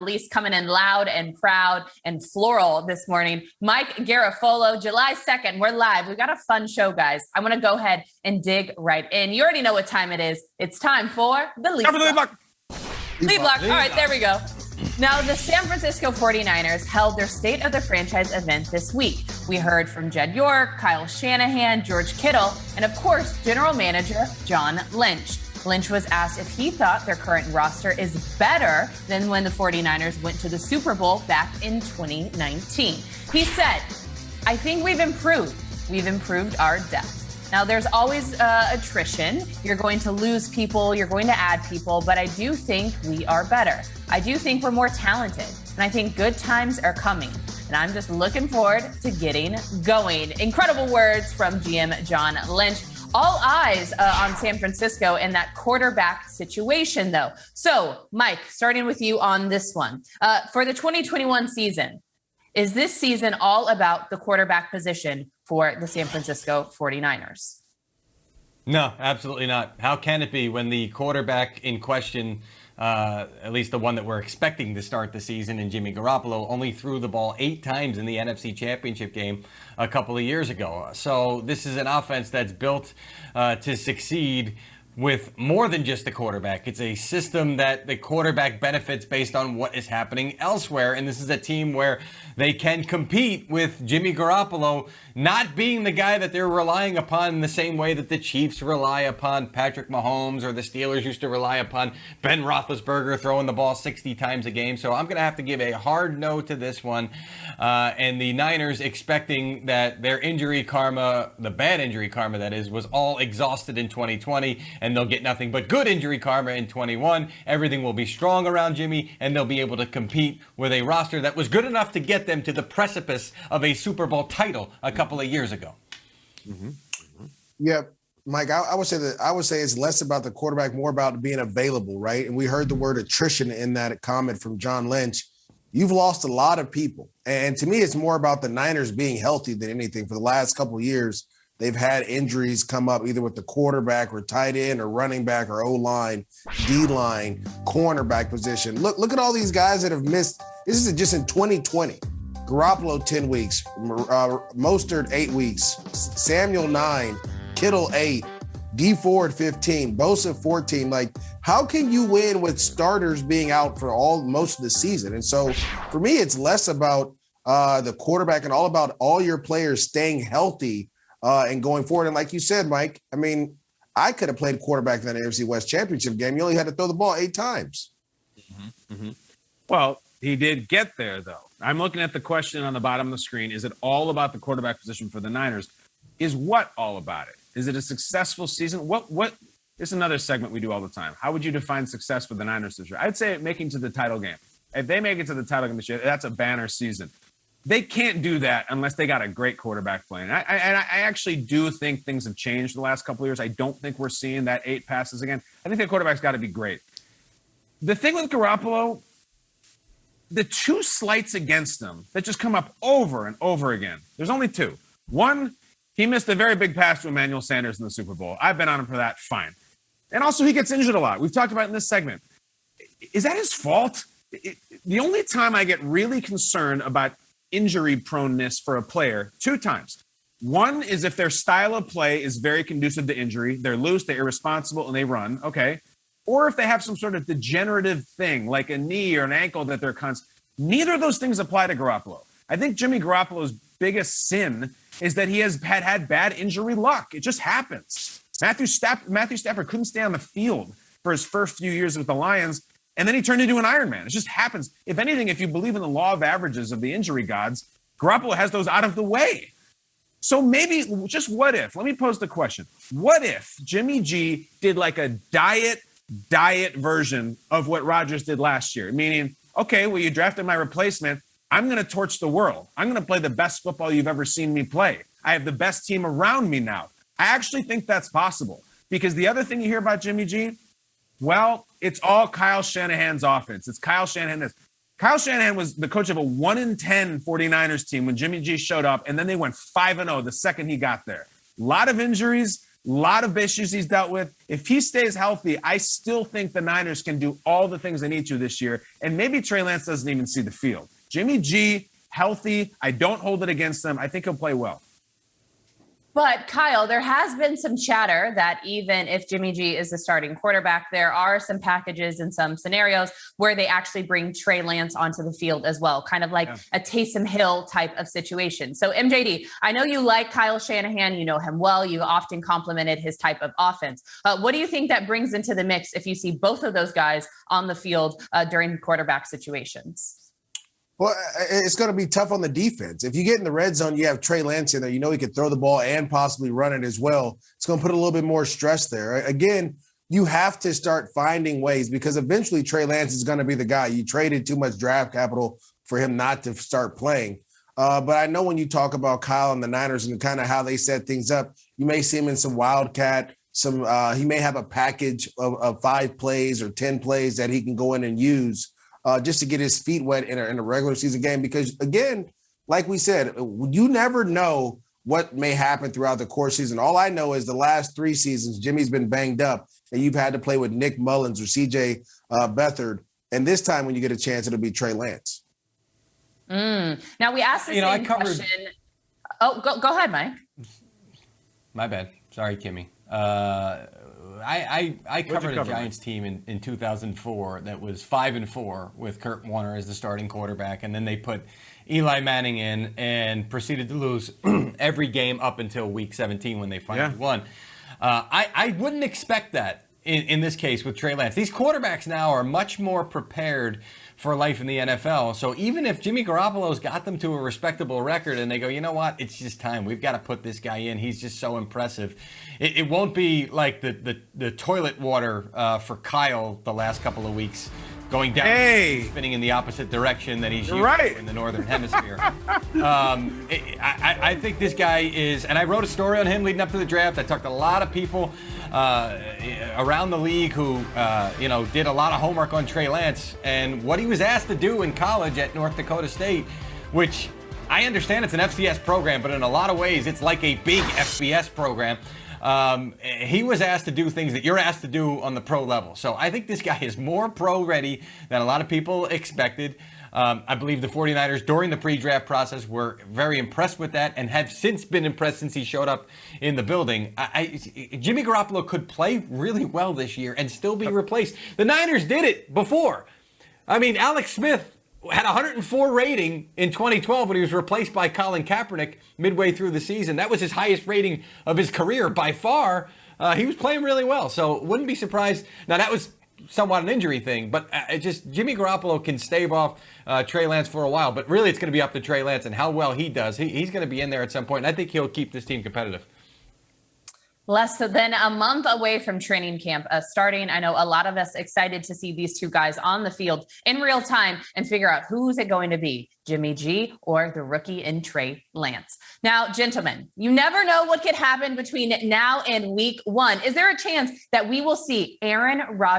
least coming in loud and proud and floral this morning. Mike Garafolo, July 2nd, we're live. We got a fun show, guys. I want to go ahead and dig right in. You already know what time it is. It's time for the Lead Block. Lead Block. All right, there we go. Now, the San Francisco 49ers held their State of the Franchise event this week. We heard from Jed York, Kyle Shanahan, George Kittle, and of course, General Manager John Lynch. Lynch was asked if he thought their current roster is better than when the 49ers went to the Super Bowl back in 2019. He said, "I think we've improved. We've improved our depth." Now, there's always attrition. You're going to lose people. You're going to add people. But I do think we are better. I do think we're more talented. And I think good times are coming. And I'm just looking forward to getting going. Incredible words from GM John Lynch. All eyes on San Francisco and that quarterback situation, though. So, Mike, starting with you on this one. For the 2021 season, is this season all about the quarterback position for the San Francisco 49ers? No, absolutely not. How can it be when the quarterback in question, at least the one that we're expecting to start the season, in Jimmy Garoppolo, only threw the ball 8 times in the NFC Championship game a couple of years ago? So this is an offense that's built to succeed with more than just the quarterback. It's a system that the quarterback benefits based on what is happening elsewhere. And this is a team where they can compete with Jimmy Garoppolo not being the guy that they're relying upon in the same way that the Chiefs rely upon Patrick Mahomes, or the Steelers used to rely upon Ben Roethlisberger throwing the ball 60 times a game. So I'm going to have to give a hard no to this one. And the Niners expecting that their injury karma, the bad injury karma that is, was all exhausted in 2020, and they'll get nothing but good injury karma in 21. Everything will be strong around Jimmy, and they'll be able to compete with a roster that was good enough to get them to the precipice of a Super Bowl title a couple of years ago. Yeah, Mike, I would say it's less about the quarterback, more about being available, right? And we heard the word attrition in that comment from John Lynch. You've lost a lot of people. And to me, it's more about the Niners being healthy than anything. For the last couple of years, they've had injuries come up either with the quarterback or tight end or running back or O-line, D-line, cornerback position. Look at all these guys that have missed. This is just in 2020. Garoppolo 10 weeks, Mostert 8 weeks, Samuel 9, Kittle 8, D Ford 15, Bosa 14. Like, how can you win with starters being out for most of the season? And so for me, it's less about the quarterback and all about all your players staying healthy and going forward. And like you said, Mike, I mean, I could have played quarterback in that AFC West Championship game. You only had to throw the ball 8 times. Well, he did get there, though. I'm looking at the question on the bottom of the screen. Is it all about the quarterback position for the Niners? Is what all about it? Is it a successful season? What? It's another segment we do all the time. How would you define success for the Niners this year? I'd say making to the title game. If they make it to the title game this year, that's a banner season. They can't do that unless they got a great quarterback playing. I actually do think things have changed the last couple of years. I don't think we're seeing that 8 passes again. I think the quarterback's got to be great. The thing with Garoppolo, the 2 slights against him that just come up over and over again. There's only 2. One, he missed a very big pass to Emmanuel Sanders in the Super Bowl. I've been on him for that. Fine. And also, he gets injured a lot. We've talked about it in this segment. Is that his fault? The only time I get really concerned about injury proneness for a player, 2 times. One is if their style of play is very conducive to injury. They're loose, they're irresponsible, and they run. Okay. Or if they have some sort of degenerative thing, like a knee or an ankle that they're neither of those things apply to Garoppolo. I think Jimmy Garoppolo's biggest sin is that he has had bad injury luck. It just happens. Matthew Stafford couldn't stay on the field for his first few years with the Lions, and then he turned into an Iron Man. It just happens. If anything, if you believe in the law of averages of the injury gods, Garoppolo has those out of the way. So maybe, just what if? Let me pose the question. What if Jimmy G did like a diet version of what Rodgers did last year? Meaning, okay, well, you drafted my replacement. I'm going to torch the world. I'm going to play the best football you've ever seen me play. I have the best team around me now. I actually think that's possible, because the other thing you hear about Jimmy G, well, it's all Kyle Shanahan's offense. It's Kyle Shanahan. Kyle Shanahan was the coach of a 1-10 49ers team when Jimmy G showed up, and then they went 5-0 the second he got there. A lot of injuries, A lot of issues he's dealt with. If he stays healthy, I still think the Niners can do all the things they need to this year. And maybe Trey Lance doesn't even see the field. Jimmy G, healthy. I don't hold it against him. I think he'll play well. But Kyle, there has been some chatter that even if Jimmy G is the starting quarterback, there are some packages and some scenarios where they actually bring Trey Lance onto the field as well, kind of like a Taysom Hill type of situation. So MJD, I know you like Kyle Shanahan. You know him well. You often complimented his type of offense. What do you think that brings into the mix if you see both of those guys on the field during quarterback situations? Well, it's going to be tough on the defense. If you get in the red zone, you have Trey Lance in there. You know he could throw the ball and possibly run it as well. It's going to put a little bit more stress there. Again, you have to start finding ways because eventually Trey Lance is going to be the guy. You traded too much draft capital for him not to start playing. But I know when you talk about Kyle and the Niners and kind of how they set things up, you may see him in some wildcat. He may have a package of 5 plays or 10 plays that he can go in and use. Just to get his feet wet in a regular season game. Because, again, like we said, you never know what may happen throughout the course season. All I know is the last 3 seasons, Jimmy's been banged up, and you've had to play with Nick Mullins or C.J. Beathard. And this time when you get a chance, it'll be Trey Lance. Now, we asked the same question. Oh, go ahead, Mike. My bad. Sorry, Kimmy. I covered a Giants team in 2004 that was 5-4 with Kurt Warner as the starting quarterback, and then they put Eli Manning in and proceeded to lose every game up until week 17 when they finally won. I wouldn't expect that in this case with Trey Lance. These quarterbacks now are much more prepared for life in the NFL. So even if Jimmy Garoppolo's got them to a respectable record and they go, you know what, it's just time. We've got to put this guy in. He's just so impressive. It won't be like the toilet water for Kyle the last couple of weeks going down, spinning in the opposite direction that he's used to in the Northern Hemisphere. I think this guy is, and I wrote a story on him leading up to the draft. I talked to a lot of people around the league who, did a lot of homework on Trey Lance and what he was asked to do in college at North Dakota State, which I understand it's an FCS program, but in a lot of ways it's like a big FBS program. He was asked to do things that you're asked to do on the pro level. So I think this guy is more pro ready than a lot of people expected. I believe the 49ers during the pre-draft process were very impressed with that and have since been impressed since he showed up in the building. Jimmy Garoppolo could play really well this year and still be replaced. The Niners did it before. I mean, Alex Smith had 104 rating in 2012 when he was replaced by Colin Kaepernick midway through the season. That was his highest rating of his career by far. He was playing really well, so wouldn't be surprised. Now, that was somewhat an injury thing, but just Jimmy Garoppolo can stave off Trey Lance for a while, but really it's going to be up to Trey Lance and how well he does. He's going to be in there at some point, and I think he'll keep this team competitive. Less than a month away from training camp starting. I know a lot of us excited to see these two guys on the field in real time and figure out who's it going to be, Jimmy G or the rookie in Trey Lance. Now, gentlemen, you never know what could happen between now and week 1. Is there a chance that we will see Aaron Rodgers